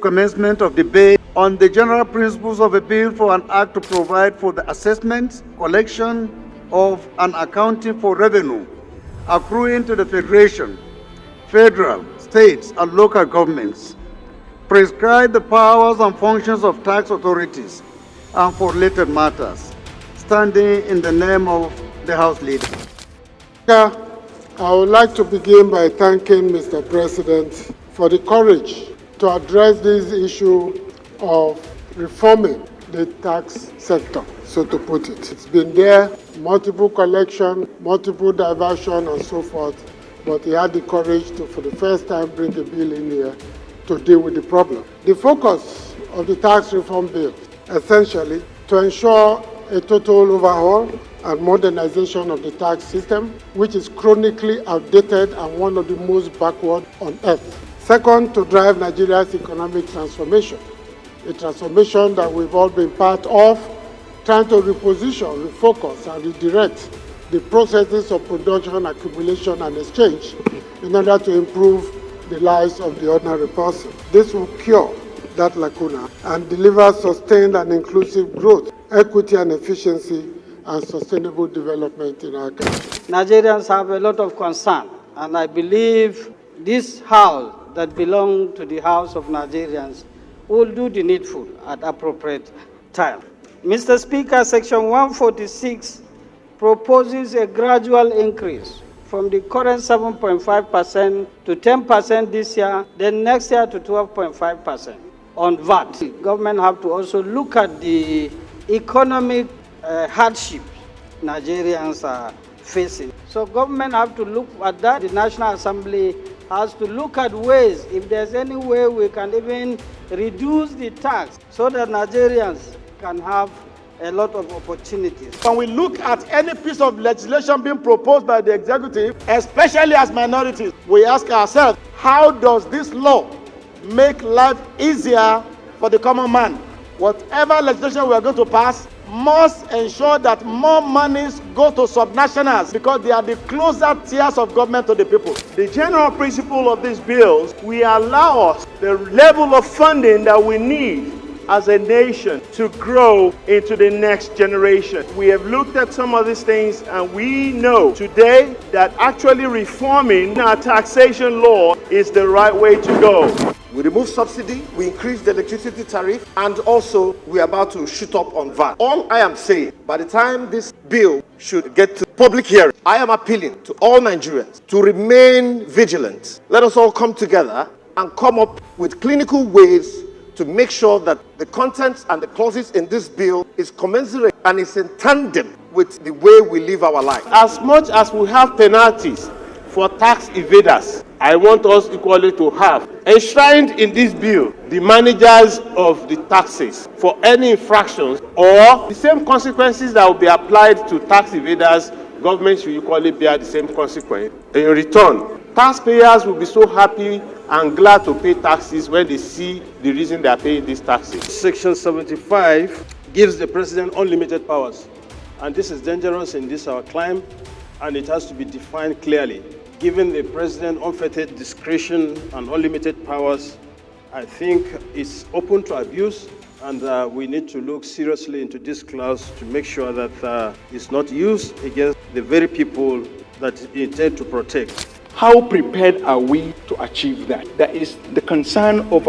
commencement of debate on the general principles of a bill for an act to provide for the assessment, collection of, and accounting for revenue accruing to the Federation, federal, states, and local governments, prescribe the powers and functions of tax authorities, and for related matters, standing in the name of the House Leader. I would like to begin by thanking Mr. President for the courage to address this issue of reforming the tax sector, so to put it. It's been there, multiple collection, multiple diversion, and so forth, but he had the courage to, for the first time, bring a bill in here to deal with the problem. The focus of the tax reform bill, essentially, to ensure a total overhaul and modernization of the tax system, which is chronically outdated and one of the most backward on earth. Second, to drive Nigeria's economic transformation, a transformation that we've all been part of, trying to reposition, refocus, and redirect the processes of production, accumulation, and exchange in order to improve the lives of the ordinary person. This will cure that lacuna and deliver sustained and inclusive growth, equity and efficiency, and sustainable development in our country. Nigerians have a lot of concern, and I believe this House that belongs to the House of Nigerians will do the needful at appropriate time. Mr. Speaker, Section 146 proposes a gradual increase from the current 7.5% to 10% this year, then next year to 12.5% on VAT. The government have to also look at the economic hardship Nigerians are facing. So government have to look at that. The National Assembly has to look at ways, if there's any way we can even reduce the tax so that Nigerians can have a lot of opportunities. When we look at any piece of legislation being proposed by the executive, especially as minorities, we ask ourselves, how does this law make life easier for the common man? Whatever legislation we are going to pass must ensure that more monies go to subnationals because they are the closer tiers of government to the people. The general principle of these bills will allow us the level of funding that we need as a nation to grow into the next generation. We have looked at some of these things and we know today that actually reforming our taxation law is the right way to go. We remove subsidy, we increase the electricity tariff, and also we are about to shoot up on VAT. All I am saying, by the time this bill should get to public hearing, I am appealing to all Nigerians to remain vigilant. Let us all come together and come up with clinical ways to make sure that the contents and the clauses in this bill is commensurate and is in tandem with the way we live our life. As much as we have penalties for tax evaders, I want us equally to have enshrined in this bill the managers of the taxes for any infractions or the same consequences that will be applied to tax evaders. Government should equally bear the same consequence. In return, taxpayers will be so happy and glad to pay taxes when they see the reason they are paying these taxes. Section 75 gives the president unlimited powers, and this is dangerous in this our climb, and it has to be defined clearly. Giving the president unfettered discretion and unlimited powers, I think it's open to abuse, and we need to look seriously into this clause to make sure that it's not used against the very people that it intend to protect. How prepared are we to achieve that? There is the concern of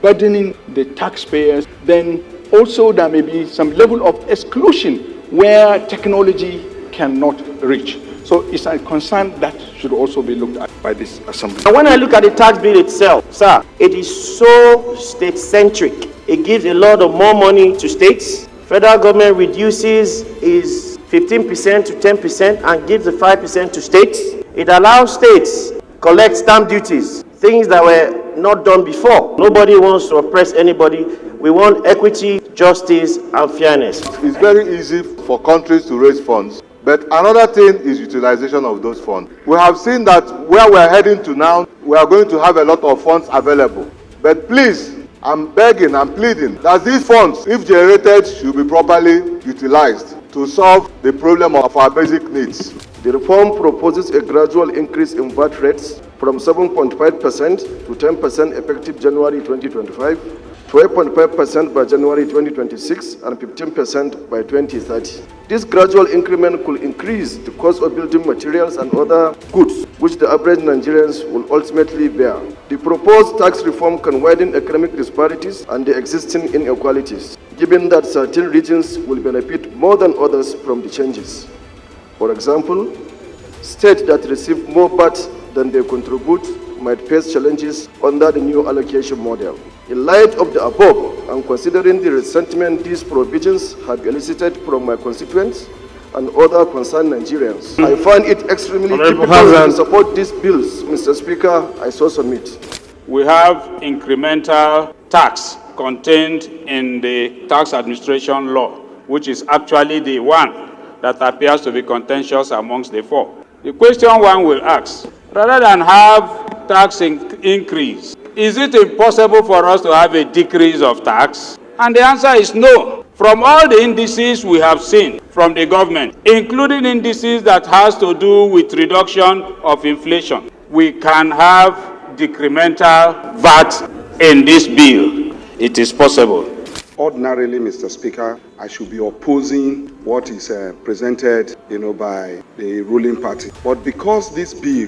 burdening the taxpayers. Then also there may be some level of exclusion where technology cannot reach. So it's a concern that should also be looked at by this assembly. And when I look at the tax bill itself, sir, it is so state-centric. It gives a lot of more money to states. Federal government reduces is 15% to 10% and gives the 5% to states. It allows states collect stamp duties, things that were not done before. Nobody wants to oppress anybody. We want equity, justice, and fairness. It's very easy for countries to raise funds, but another thing is utilization of those funds. We have seen that where we are heading to now, we are going to have a lot of funds available. But please, I'm begging, I'm pleading that these funds, if generated, should be properly utilized to solve the problem of our basic needs. The reform proposes a gradual increase in VAT rates from 7.5% to 10% effective January 2025, to 8.5% by January 2026, and 15% by 2030. This gradual increment could increase the cost of building materials and other goods, which the average Nigerians will ultimately bear. The proposed tax reform can widen economic disparities and the existing inequalities, given that certain regions will benefit more than others from the changes. For example, states that receive more VAT than they contribute might face challenges under the new allocation model. In light of the above, and considering the resentment these provisions have elicited from my constituents and other concerned Nigerians, I find it extremely difficult to support these bills. Mr. Speaker, I so submit. We have incremental tax contained in the tax administration law, which is actually the one that appears to be contentious amongst the four. The question one will ask, rather than have tax increase, is it impossible for us to have a decrease of tax? And the answer is no. From all the indices we have seen from the government, including indices that has to do with reduction of inflation, we can have decremental VAT in this bill. It is possible. Ordinarily, Mr. Speaker, I should be opposing what is presented, by the ruling party. But because this bill,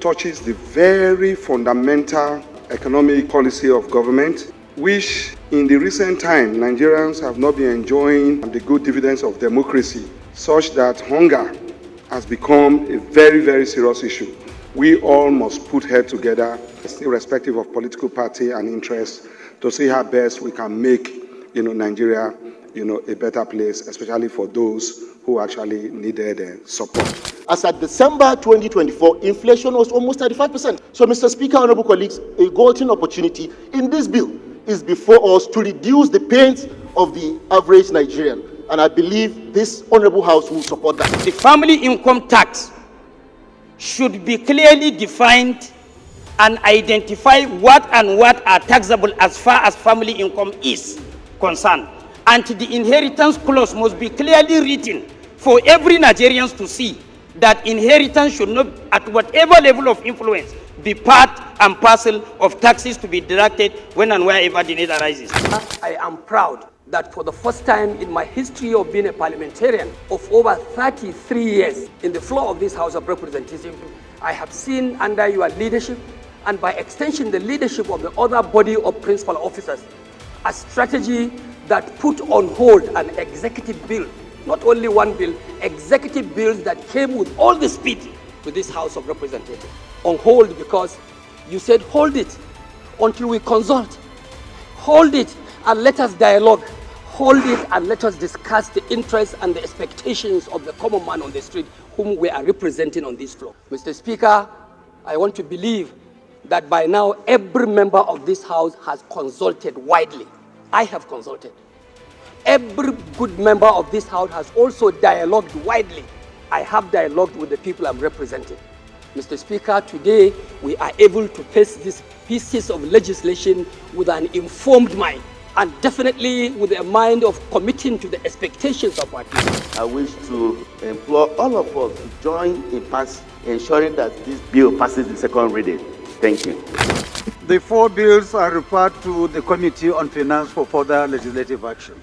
touches the very fundamental economic policy of government, which in the recent time, Nigerians have not been enjoying the good dividends of democracy, such that hunger has become a very, very serious issue. We all must put heads together, irrespective of political party and interest, to see how best we can make Nigeria, a better place, especially for those who actually needed support. As at December 2024, inflation was almost 35%. So, Mr. Speaker, honorable colleagues, a golden opportunity in this bill is before us to reduce the pains of the average Nigerian. And I believe this honorable House will support that. The family income tax should be clearly defined and identify what are taxable as far as family income is concerned. And the inheritance clause must be clearly written for every Nigerian to see that inheritance should not, at whatever level of influence, be part and parcel of taxes to be deducted when and wherever the need arises. I am proud that for the first time in my history of being a parliamentarian of over 33 years in the floor of this House of Representatives, I have seen under your leadership and by extension the leadership of the other body of principal officers a strategy that put on hold an executive bill, not only one bill, executive bills that came with all the speed to this House of Representatives. On hold because you said hold it until we consult. Hold it and let us dialogue. Hold it and let us discuss the interests and the expectations of the common man on the street whom we are representing on this floor. Mr. Speaker, I want to believe that by now every member of this House has consulted widely. I have consulted. Every good member of this House has also dialogued widely. I have dialogued with the people I'm representing. Mr. Speaker, today we are able to face these pieces of legislation with an informed mind and definitely with a mind of committing to the expectations of our people. I wish to implore all of us to join in ensuring that this bill passes the second reading. Thank you. The four bills are referred to the Committee on Finance for further legislative action.